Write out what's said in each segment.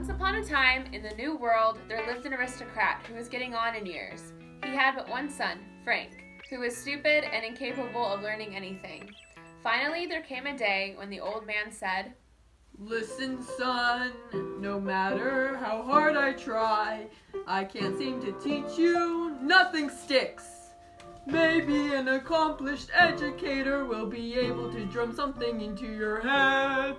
Once upon a time, in the New World, there lived an aristocrat who was getting on in years. He had but one son, Frank, who was stupid and incapable of learning anything. Finally, there came a day when the old man said, "Listen, son, no matter how hard I try, I can't seem to teach you, nothing sticks. Maybe an accomplished educator will be able to drum something into your head."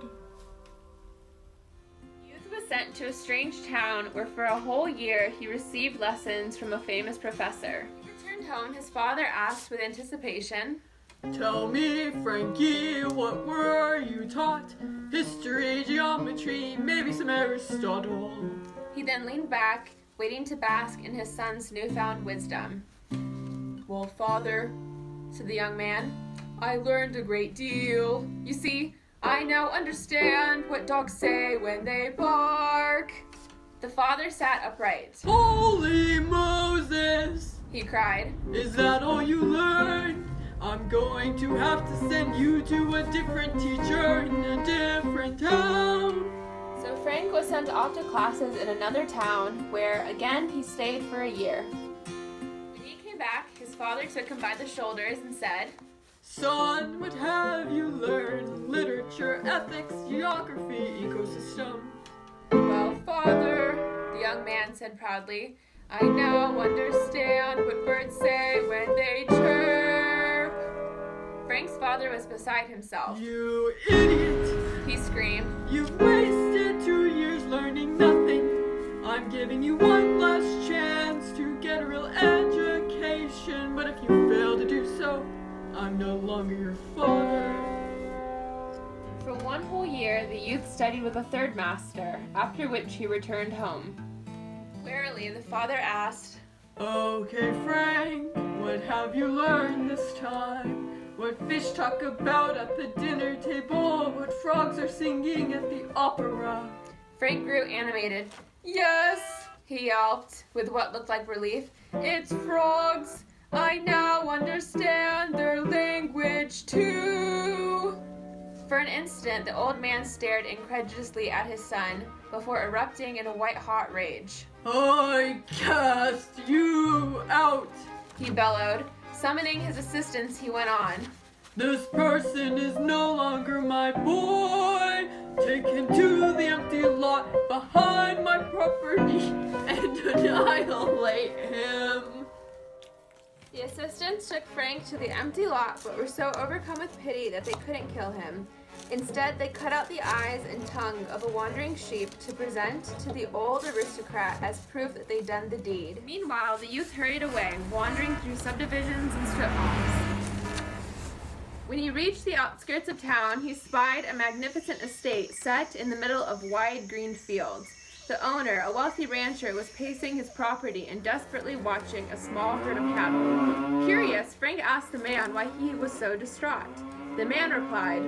Youth was sent to a strange town where for a whole year he received lessons from a famous professor. When he returned home, his father asked with anticipation, "Tell me, Frankie, what were you taught? History, geometry, maybe some Aristotle." He then leaned back, waiting to bask in his son's newfound wisdom. "Well, father," said the young man, "I learned a great deal. You see, I now understand what dogs say when they bark." The father sat upright. "Holy Moses!" he cried. "Is that all you learned? I'm going to have to send you to a different teacher in a different town." So Frank was sent off to classes in another town where again he stayed for a year. When he came back, his father took him by the shoulders and said, "Son, what have you learned? Literature, ethics, geography, ecosystem." "Well, father," the young man said proudly, "I now understand what birds say when they chirp." Frank's father was beside himself. "You idiot!" he screamed. "You've wasted 2 years learning nothing. I'm giving you one last chance to get a real education, but if you fail to do so, I'm no longer your father." For 1 whole year, the youth studied with a third master, after which he returned home. Warily, the father asked, "Okay, Frank, what have you learned this time? What fish talk about at the dinner table? What frogs are singing at the opera?" Frank grew animated. "Yes," he yelped, with what looked like relief. "It's frogs. I now understand their language too." For an instant, the old man stared incredulously at his son before erupting in a white-hot rage. "I cast you out!" he bellowed. Summoning his assistants, he went on. "This person is no longer my boy. Take him to the empty lot behind my property and annihilate him." The assistants took Frank to the empty lot, but were so overcome with pity that they couldn't kill him. Instead, they cut out the eyes and tongue of a wandering sheep to present to the old aristocrat as proof that they'd done the deed. Meanwhile, the youth hurried away, wandering through subdivisions and strip malls. When he reached the outskirts of town, he spied a magnificent estate set in the middle of wide green fields. The owner, a wealthy rancher, was pacing his property and desperately watching a small herd of cattle. Curious, Frank asked the man why he was so distraught. The man replied,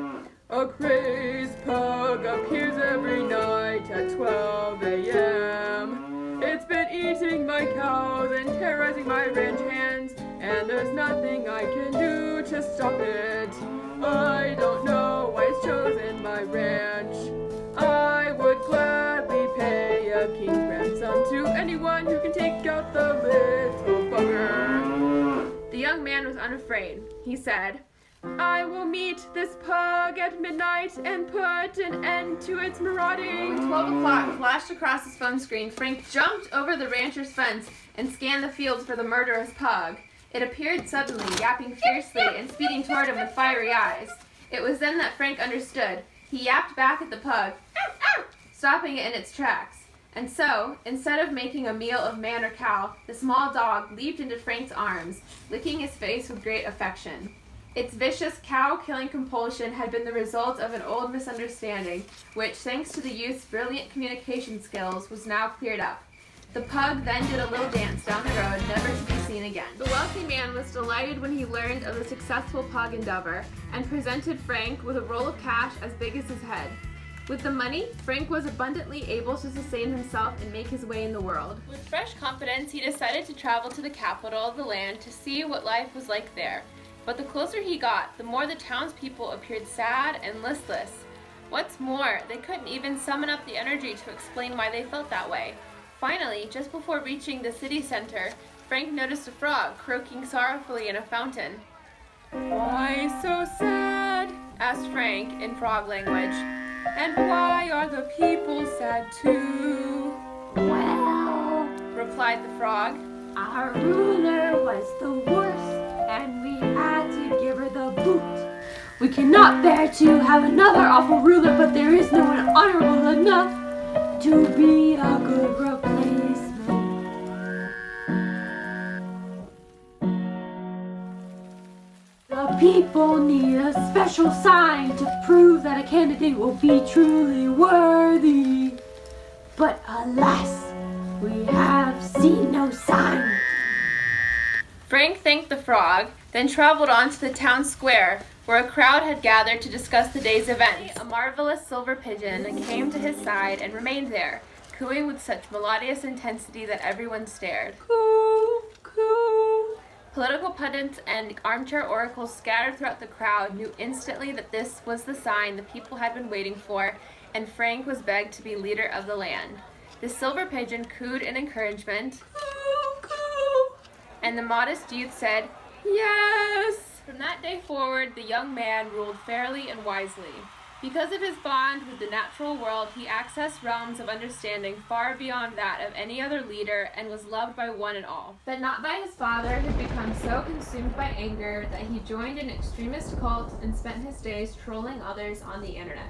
"A crazed pug appears every night at 12 a.m. It's been eating my cows and terrorizing my ranch hands, and there's nothing I can do to stop it. I don't know why it's chosen my ranch. I would gladly pay a king's ransom to anyone who can take out the little bugger." The young man was unafraid. He said, "I will meet this pug at midnight and put an end to its marauding." When 12 o'clock flashed across his phone screen, Frank jumped over the rancher's fence and scanned the fields for the murderous pug. It appeared suddenly, yapping fiercely and speeding toward him with fiery eyes. It was then that Frank understood. He yapped back at the pug, stopping it in its tracks. And so, instead of making a meal of man or cow, the small dog leaped into Frank's arms, licking his face with great affection. Its vicious cow-killing compulsion had been the result of an old misunderstanding, which, thanks to the youth's brilliant communication skills, was now cleared up. The pug then did a little dance down the road, never to be seen again. The wealthy man was delighted when he learned of the successful pug endeavor, and presented Frank with a roll of cash as big as his head. With the money, Frank was abundantly able to sustain himself and make his way in the world. With fresh confidence, he decided to travel to the capital of the land to see what life was like there. But the closer he got, the more the townspeople appeared sad and listless. What's more, they couldn't even summon up the energy to explain why they felt that way. Finally, just before reaching the city center, Frank noticed a frog croaking sorrowfully in a fountain. "Why so sad?" asked Frank in frog language. "And why are the people sad too?" Well, replied the frog. our ruler was the worst, and we had to give her the boot. We cannot bear to have another awful ruler, but there is no one honorable enough to be a good replacement. The people need a special sign to prove that a candidate will be truly worthy. But alas, we have seen no sign. Frank thanked the frog, then traveled on to the town square, where a crowd had gathered to discuss the day's events. A marvelous silver pigeon came to his side and remained there, cooing with such melodious intensity that everyone stared. Coo, coo. Political pundits and armchair oracles scattered throughout the crowd knew instantly that this was the sign the people had been waiting for, and Frank was begged to be leader of the land. The silver pigeon cooed in encouragement, Coo, coo. and the modest youth said, "Yes!" From that day forward, the young man ruled fairly and wisely. Because of his bond with the natural world, he accessed realms of understanding far beyond that of any other leader and was loved by one and all. But not by his father, who had become so consumed by anger that he joined an extremist cult and spent his days trolling others on the internet.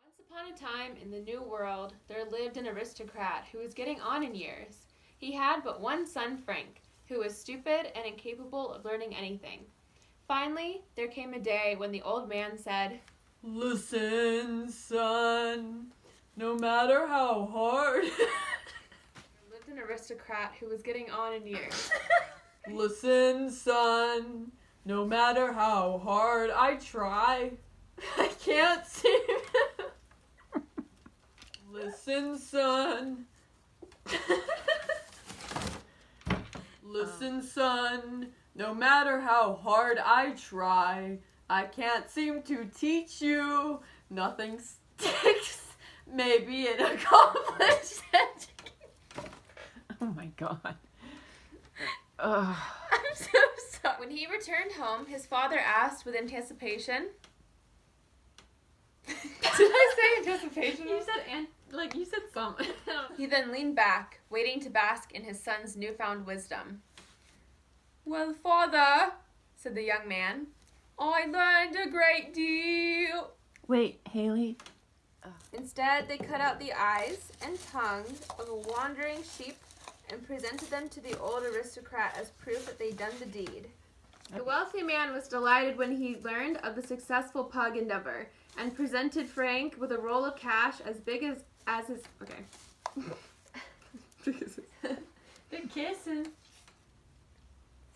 Once upon a time in the New World, there lived an aristocrat who was getting on in years. He had but one son, Frank, who was stupid and incapable of learning anything. Finally, there came a day when the old man said, Listen, son, no matter how hard. there lived an aristocrat who was getting on in years. Listen, son, no matter how hard I try, I can't seem. Listen, son. Listen, son, no matter how hard I try, I can't seem to teach you. Nothing sticks. Maybe an accomplished education. Oh my god. Ugh. I'm so sorry. When he returned home, his father asked with anticipation. Did I say anticipation? You said something. He then leaned back, waiting to bask in his son's newfound wisdom. "Well, father," said the young man, "I learned a great deal." Wait, Haley. Instead, they cut out the eyes and tongue of a wandering sheep and presented them to the old aristocrat as proof that they'd done the deed. The wealthy man was delighted when he learned of the successful pug endeavor and presented Frank with a roll of cash as big as his... Okay. Big kisses.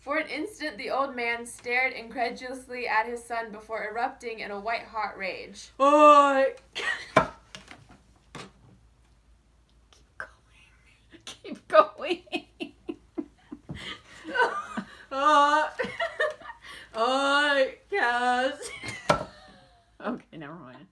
For an instant, the old man stared incredulously at his son before erupting in a white-hot rage. Oi! Keep going. Oi, Cass. Okay, never mind.